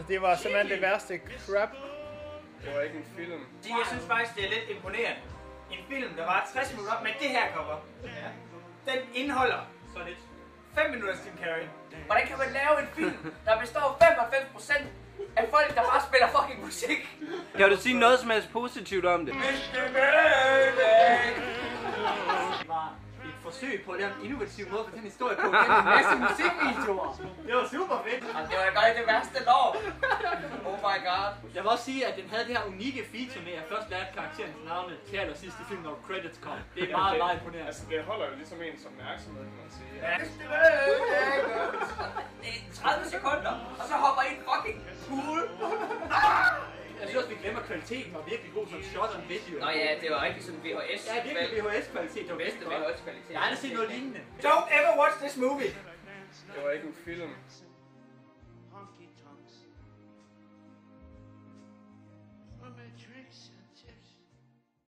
Det var simpelthen det værste crap. Det var ikke en film. Jeg synes faktisk, det er lidt imponerende. En film, der var 60 minutter, men det her cover, den indeholder så lidt 5 minutter Jim Carrey. Hvordan kan man lave en film, der består 95% af folk, der bare spiller fucking musik? Kan du sige noget som helst positivt om det? Det var et forsøg på at lave en innovativ måde for den historie på gennem en masse musikvideoer. Det var super fedt. Det var godt det værste lov. Oh my god. Jeg vil også sige, at den havde det her unikke feature med, at jeg først lærte karakterens navne til allersidst i filmen, når credits kom. Det er meget, meget imponerende. Altså, det holder jo ligesom ens opmærksomhed, kan man sige. Ja. 30 sekunder, og så hopper I en fucking pool. Jeg synes også, vi glemmer kvaliteten var virkelig god som shot on video. Nå ja, det var rigtig sådan VHS. Ja, virkelig VHS-kvalitet. Det var bedste virkelig godt. VHS-kvalitet. Jeg har aldrig set noget lignende. Don't ever watch this movie! Det var ikke en film. Honky tonks. For my tricks and tips.